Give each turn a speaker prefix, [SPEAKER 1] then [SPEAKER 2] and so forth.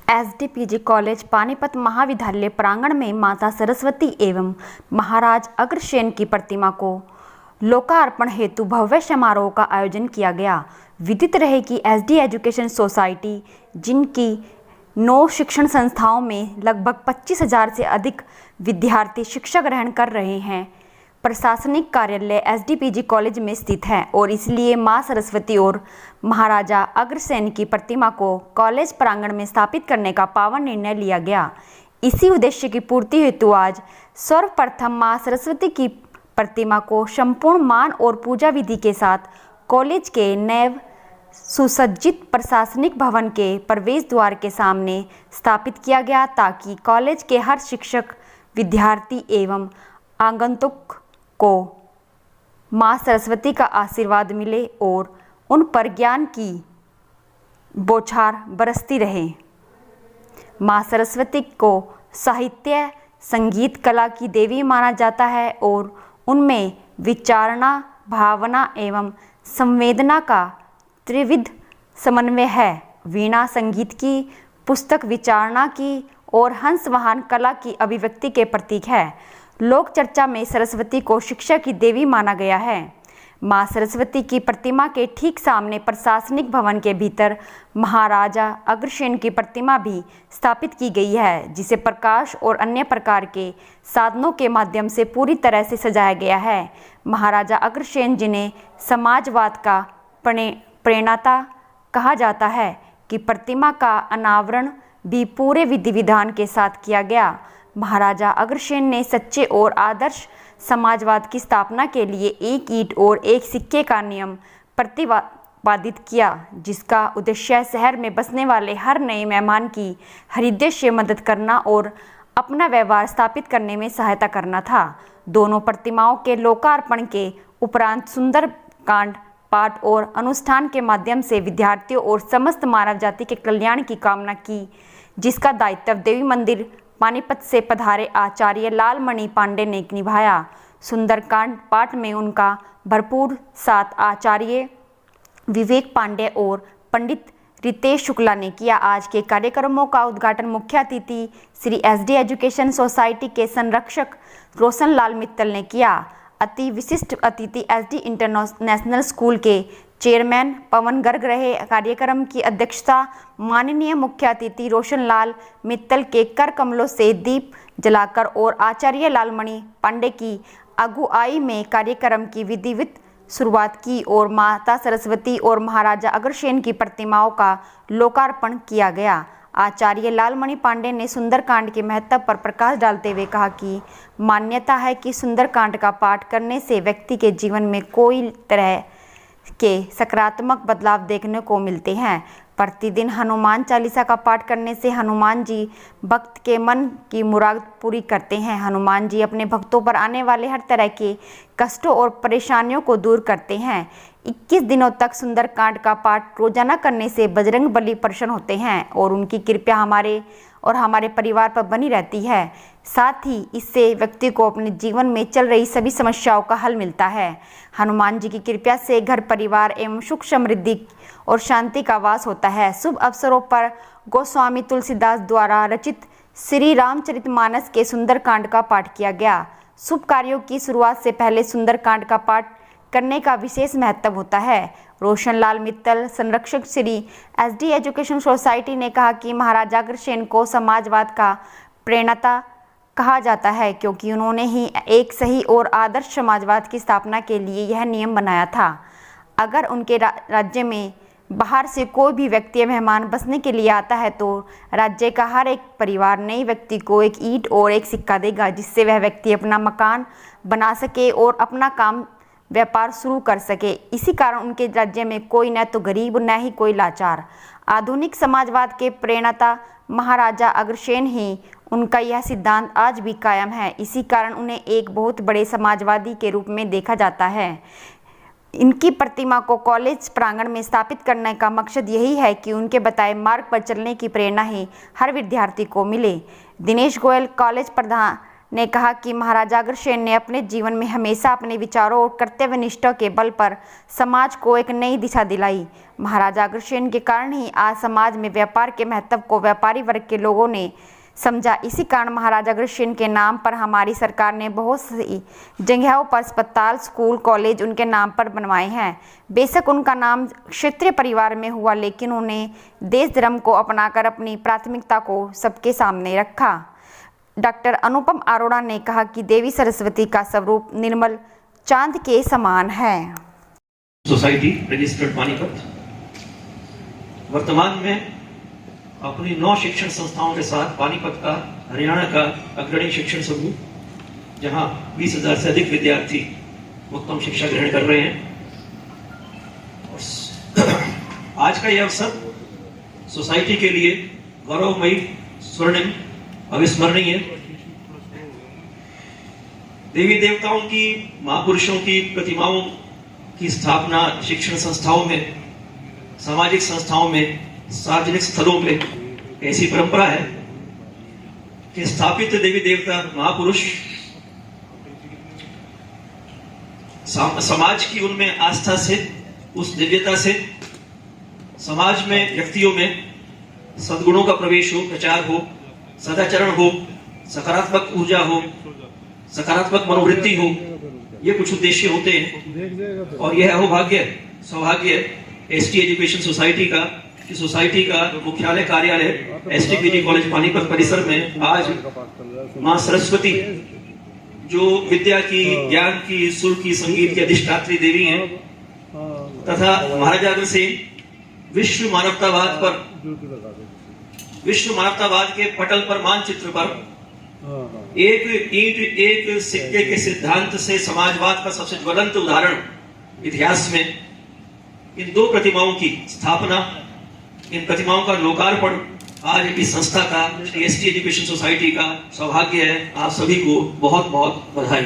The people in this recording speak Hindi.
[SPEAKER 1] एसडीपीजी कॉलेज पानीपत महाविद्यालय प्रांगण में माता सरस्वती एवं महाराज अग्रसेन की प्रतिमा को लोकार्पण हेतु भव्य समारोह का आयोजन किया गया। विदित रहे कि एसडी एजुकेशन सोसाइटी, जिनकी 9 शिक्षण संस्थाओं में लगभग 25,000 से अधिक विद्यार्थी शिक्षा ग्रहण कर रहे हैं, प्रशासनिक कार्यालय एसडीपीजी कॉलेज में स्थित है और इसलिए मां सरस्वती और महाराजा अग्रसेन की प्रतिमा को कॉलेज प्रांगण में स्थापित करने का पावन निर्णय लिया गया। इसी उद्देश्य की पूर्ति हेतु आज सर्वप्रथम मां सरस्वती की प्रतिमा को संपूर्ण मान और पूजा विधि के साथ कॉलेज के नव सुसज्जित प्रशासनिक भवन के प्रवेश द्वार के सामने स्थापित किया गया, ताकि कॉलेज के हर शिक्षक, विद्यार्थी एवं आगंतुक को मां सरस्वती का आशीर्वाद मिले और उन पर ज्ञान की बौछार बरसती रहे। मां सरस्वती को साहित्य, संगीत, कला की देवी माना जाता है और उनमें विचारणा, भावना एवं संवेदना का त्रिविध समन्वय है। वीणा संगीत की, पुस्तक विचारणा की और हंस वाहन कला की अभिव्यक्ति के प्रतीक है। लोक चर्चा में सरस्वती को शिक्षा की देवी माना गया है। मां सरस्वती की प्रतिमा के ठीक सामने प्रशासनिक भवन के भीतर महाराजा अग्रसेन की प्रतिमा भी स्थापित की गई है, जिसे प्रकाश और अन्य प्रकार के साधनों के माध्यम से पूरी तरह से सजाया गया है। महाराजा अग्रसेन, जिन्हें समाजवाद का प्रणेता कहा जाता है, कि प्रतिमा का अनावरण भी पूरे विधि विधान के साथ किया गया। महाराजा अग्रसेन ने सच्चे और आदर्श समाजवाद की स्थापना के लिए एक ईंट और एक सिक्के का नियम प्रतिपादित किया, जिसका उद्देश्य शहर में बसने वाले हर नए मेहमान की हृदय से मदद करना और अपना व्यवहार स्थापित करने में सहायता करना था। दोनों प्रतिमाओं के लोकार्पण के उपरांत सुंदरकांड पाठ और अनुष्ठान के माध्यम से विद्यार्थियों और समस्त मानव जाति के कल्याण की कामना की, जिसका दायित्व देवी मंदिर पानीपत से पधारे आचार्य लालमणि पांडे ने निभाया। सुंदरकांड पाठ में उनका भरपूर साथ आचार्य विवेक पांडे और पंडित रितेश शुक्ला ने किया। आज के कार्यक्रमों का उद्घाटन मुख्य अतिथि श्री एसडी एजुकेशन सोसाइटी के संरक्षक रोशन लाल मित्तल ने किया। अति विशिष्ट अतिथि एसडी इंटरनेशनल स्कूल के चेयरमैन पवन गर्ग रहे। कार्यक्रम की अध्यक्षता माननीय मुख्य अतिथि रोशन लाल मित्तल के कर कमलों से दीप जलाकर और आचार्य लालमणि पांडे की अगुवाई में कार्यक्रम की विधिवत शुरुआत की और माता सरस्वती और महाराजा अग्रसेन की प्रतिमाओं का लोकार्पण किया गया। आचार्य लालमणि पांडे ने सुंदरकांड के महत्व पर प्रकाश डालते हुए कहा कि मान्यता है कि सुंदरकांड का पाठ करने से व्यक्ति के जीवन में कोई तरह के सकारात्मक बदलाव देखने को मिलते हैं। प्रतिदिन हनुमान चालीसा का पाठ करने से हनुमान जी भक्त के मन की मुराद पूरी करते हैं। हनुमान जी अपने भक्तों पर आने वाले हर तरह के कष्टों और परेशानियों को दूर करते हैं। 21 दिनों तक सुंदरकांड का पाठ रोजाना करने से बजरंग बली प्रसन्न होते हैं और उनकी कृपा हमारे और हमारे परिवार पर बनी रहती है। साथ ही इससे व्यक्ति को अपने जीवन में चल रही सभी समस्याओं का हल मिलता है। हनुमान जी की कृपा से घर परिवार एवं सुख समृद्धि और शांति का वास होता है। शुभ अवसरों पर गोस्वामी तुलसीदास द्वारा रचित श्री रामचरितमानस के सुंदरकांड का पाठ किया गया। शुभ कार्यों की शुरुआत से पहले सुंदरकांड का पाठ करने का विशेष महत्व होता है। रोशन लाल मित्तल, संरक्षक श्री एसडी एजुकेशन सोसाइटी, ने कहा कि महाराजा अग्रसेन को समाजवाद का प्रणेता कहा जाता है, क्योंकि उन्होंने ही एक सही और आदर्श समाजवाद की स्थापना के लिए यह नियम बनाया था। अगर उनके राज्य में बाहर से कोई भी व्यक्ति मेहमान बसने के लिए आता है, तो राज्य का हर एक परिवार नए व्यक्ति को एक ईंट और एक सिक्का देगा, जिससे वह व्यक्ति अपना मकान बना सके और अपना काम व्यापार शुरू कर सके। इसी कारण उनके राज्य में कोई न तो गरीब न ही कोई लाचार। आधुनिक समाजवाद के प्रणेता महाराजा अग्रसेन ही, उनका यह सिद्धांत आज भी कायम है। इसी कारण उन्हें एक बहुत बड़े समाजवादी के रूप में देखा जाता है। इनकी प्रतिमा को कॉलेज प्रांगण में स्थापित करने का मकसद यही है कि उनके बताए मार्ग पर चलने की प्रेरणा ही हर विद्यार्थी को मिले। दिनेश गोयल, कॉलेज प्रधान ने कहा कि महाराजा अग्रसेन ने अपने जीवन में हमेशा अपने विचारों और कर्तव्य निष्ठा के बल पर समाज को एक नई दिशा दिलाई। महाराजा अग्रसेन के कारण ही आज समाज में व्यापार के महत्व को व्यापारी वर्ग के लोगों ने समझा। इसी कारण महाराजा अग्रसेन के नाम पर हमारी सरकार ने बहुत सी जगहों पर अस्पताल, स्कूल, कॉलेज उनके नाम पर बनवाए हैं। बेशक उनका नाम क्षत्रिय परिवार में हुआ, लेकिन उन्हें देश धर्म को अपनाकर अपनी प्राथमिकता को सबके सामने रखा। डॉक्टर अनुपम अरोड़ा ने कहा कि देवी सरस्वती का स्वरूप निर्मल चांद के समान है।
[SPEAKER 2] सोसाइटी रजिस्टर्ड पानीपत वर्तमान में अपनी 9 शिक्षण संस्थाओं के साथ पानीपत का हरियाणा का अग्रणी शिक्षण समूह, जहां 20,000 से अधिक विद्यार्थी उत्तम शिक्षा ग्रहण कर रहे हैं। और आज का यह अवसर सोसाइटी के लिए गौरवमयी, स्वर्णिम, अविस्मरणीय। देवी देवताओं की, महापुरुषों की प्रतिमाओं की स्थापना शिक्षण संस्थाओं में, सामाजिक संस्थाओं में, सार्वजनिक स्थलों पे ऐसी परंपरा है कि स्थापित देवी देवता महापुरुष समाज की उनमें आस्था से, उस दिव्यता से समाज में, व्यक्तियों में सद्गुणों का प्रवेश हो, प्रचार हो, सदाचरण हो, सकारात्मक ऊर्जा हो, सकारात्मक मनोवृत्ति हो, ये कुछ उद्देश्य होते हैं। और यह अहोभाग्य, सौभाग्य एसटी एजुकेशन सोसाइटी का, कि सोसाइटी का मुख्यालय कार्यालय एसटी कॉलेज पानीपत परिसर में आज मां सरस्वती, जो विद्या की, ज्ञान की, सुर की, संगीत की अधिष्ठात्री देवी हैं, तथा महाराजा अग्रसेन विश्व मानवतावाद के पटल पर, मानचित्र पर एक ईंट एक सिक्के के सिद्धांत से समाजवाद का सबसे ज्वलंत उदाहरण इतिहास में इन 2 प्रतिमाओं की स्थापना, इन प्रतिमाओं का लोकार्पण आज इस संस्था का, एसटी एजुकेशन सोसाइटी का सौभाग्य है। आप सभी को बहुत बहुत बधाई।